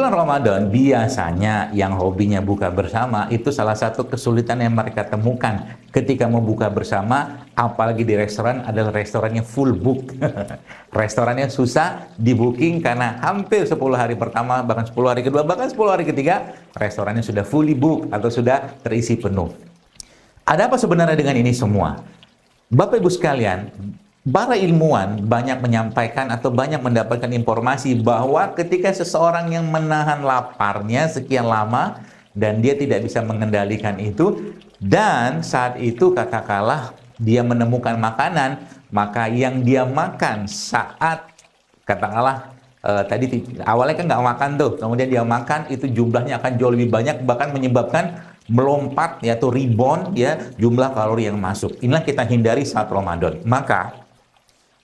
bulan Ramadan biasanya yang hobinya buka bersama itu salah satu kesulitan yang mereka temukan ketika mau buka bersama, apalagi di restoran adalah restorannya full book. Restorannya susah di booking karena hampir 10 hari pertama, bahkan 10 hari kedua, bahkan 10 hari ketiga restorannya sudah fully book atau sudah terisi penuh. Ada apa sebenarnya dengan ini semua? Bapak Ibu sekalian, para ilmuwan banyak menyampaikan atau banyak mendapatkan informasi bahwa ketika seseorang yang menahan laparnya sekian lama dan dia tidak bisa mengendalikan itu, dan saat itu katakanlah dia menemukan makanan, maka yang dia makan saat katakanlah tadi awalnya kan nggak makan tuh, kemudian dia makan itu jumlahnya akan jauh lebih banyak, bahkan menyebabkan melompat yaitu rebound ya jumlah kalori yang masuk. Inilah kita hindari saat Ramadan. Maka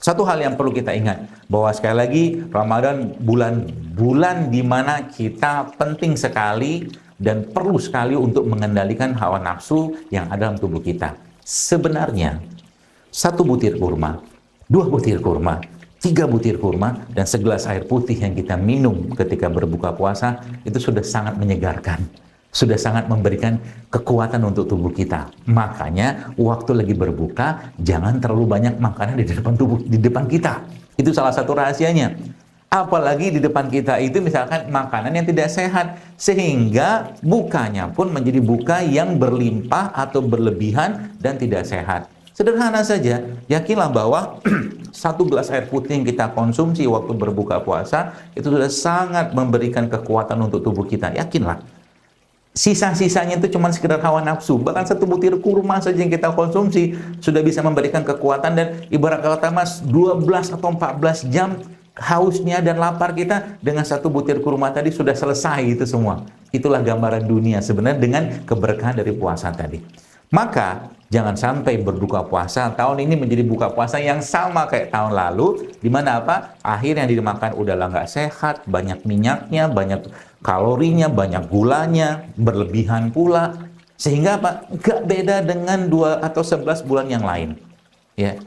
satu hal yang perlu kita ingat, bahwa sekali lagi Ramadan bulan di mana kita penting sekali dan perlu sekali untuk mengendalikan hawa nafsu yang ada dalam tubuh kita. Sebenarnya, 1 butir kurma, 2 butir kurma, 3 butir kurma, dan segelas air putih yang kita minum ketika berbuka puasa, itu sudah sangat menyegarkan. Sudah sangat memberikan kekuatan untuk tubuh kita. Makanya waktu lagi berbuka jangan terlalu banyak makanan di depan kita. Itu salah satu rahasianya. Apalagi di depan kita itu misalkan makanan yang tidak sehat, sehingga bukanya pun menjadi buka yang berlimpah atau berlebihan dan tidak sehat. Sederhana saja, yakinlah bahwa 1 gelas air putih yang kita konsumsi waktu berbuka puasa itu sudah sangat memberikan kekuatan untuk tubuh kita. Yakinlah. Sisa-sisanya itu cuma sekedar hawa nafsu. Bahkan 1 butir kurma saja yang kita konsumsi sudah bisa memberikan kekuatan, dan ibarat kata mas 12 atau 14 jam hausnya dan lapar kita dengan 1 butir kurma tadi sudah selesai itu semua. Itulah gambaran dunia sebenarnya dengan keberkahan dari puasa tadi. Maka jangan sampai berbuka puasa tahun ini menjadi buka puasa yang sama kayak tahun lalu, di mana apa? Akhir yang dimakan udahlah nggak sehat, banyak minyaknya, banyak kalorinya, banyak gulanya, berlebihan pula. Sehingga apa? Nggak beda dengan 2 atau 11 bulan yang lain. Ya,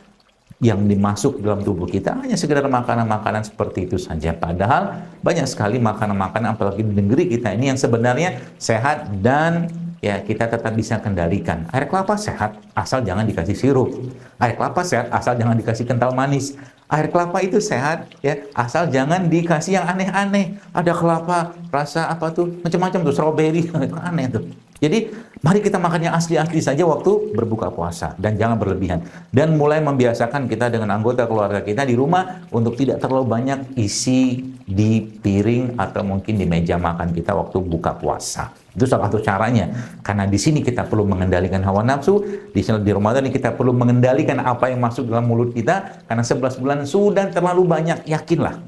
yang dimasuk dalam tubuh kita hanya sekedar makanan-makanan seperti itu saja. Padahal banyak sekali makanan-makanan apalagi di negeri kita ini yang sebenarnya sehat dan ya kita tetap bisa kendalikan. Air kelapa sehat asal jangan dikasih sirup. Air kelapa sehat asal jangan dikasih kental manis. Air kelapa itu sehat ya asal jangan dikasih yang aneh-aneh. Ada kelapa rasa apa tuh macam-macam tuh, strawberry itu aneh tuh. Jadi mari kita makan yang asli-asli saja waktu berbuka puasa dan jangan berlebihan. Dan mulai membiasakan kita dengan anggota keluarga kita di rumah untuk tidak terlalu banyak isi di piring atau mungkin di meja makan kita waktu buka puasa. Itu salah satu caranya. Karena di sini kita perlu mengendalikan hawa nafsu, di Ramadan ini kita perlu mengendalikan apa yang masuk dalam mulut kita, karena 11 bulan sudah terlalu banyak. Yakinlah,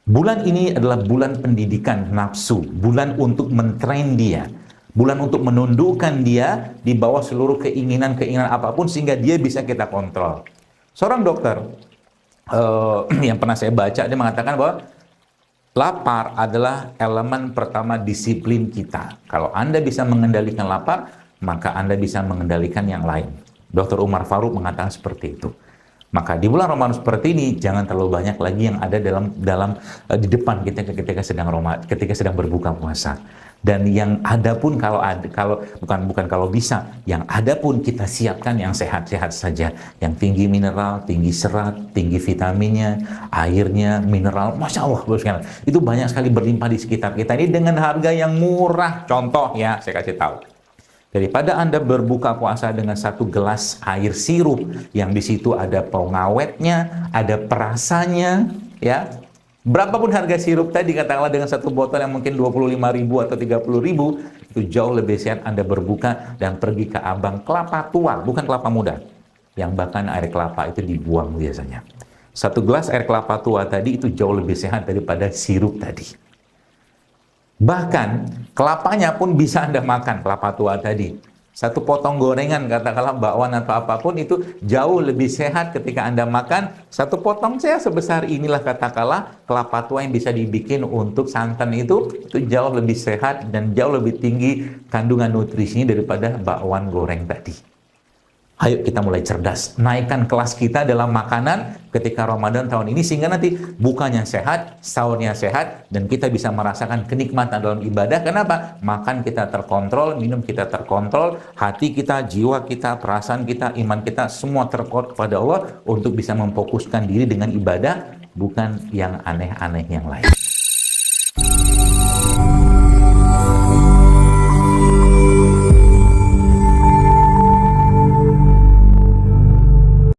bulan ini adalah bulan pendidikan nafsu, bulan untuk mentrain dia, bulan untuk menundukkan dia di bawah seluruh keinginan-keinginan apapun sehingga dia bisa kita kontrol. Seorang dokter yang pernah saya baca, dia mengatakan bahwa lapar adalah elemen pertama disiplin kita. Kalau Anda bisa mengendalikan lapar, maka Anda bisa mengendalikan yang lain. Dr. Umar Faruk mengatakan seperti itu. Maka di bulan Ramadan seperti ini jangan terlalu banyak lagi yang ada dalam di depan kita ketika sedang berbuka puasa. Dan yang ada pun bukan kalau bisa, yang ada pun kita siapkan yang sehat-sehat saja, yang tinggi mineral, tinggi serat, tinggi vitaminnya, airnya, mineral, masya Allah, itu banyak sekali berlimpah di sekitar kita ini dengan harga yang murah. Contoh ya, saya kasih tahu. Daripada Anda berbuka puasa dengan 1 gelas air sirup yang di situ ada pengawetnya, ada perasanya, ya. Berapapun harga sirup tadi, katakanlah dengan 1 botol yang mungkin 25.000 atau 30.000, itu jauh lebih sehat Anda berbuka dan pergi ke abang kelapa tua, bukan kelapa muda, yang bahkan air kelapa itu dibuang biasanya. 1 gelas air kelapa tua tadi itu jauh lebih sehat daripada sirup tadi. Bahkan kelapanya pun bisa Anda makan, kelapa tua tadi. 1 potong gorengan, katakanlah bakwan atau apapun, itu jauh lebih sehat ketika Anda makan. 1 potong saya sebesar inilah, katakanlah kelapa tua yang bisa dibikin untuk santan itu jauh lebih sehat dan jauh lebih tinggi kandungan nutrisinya daripada bakwan goreng tadi. Ayo kita mulai cerdas, naikkan kelas kita dalam makanan ketika Ramadan tahun ini, sehingga nanti bukanya sehat, sahurnya sehat, dan kita bisa merasakan kenikmatan dalam ibadah. Kenapa? Makan kita terkontrol, minum kita terkontrol, hati kita, jiwa kita, perasaan kita, iman kita, semua terkontrol kepada Allah untuk bisa memfokuskan diri dengan ibadah, bukan yang aneh-aneh yang lain.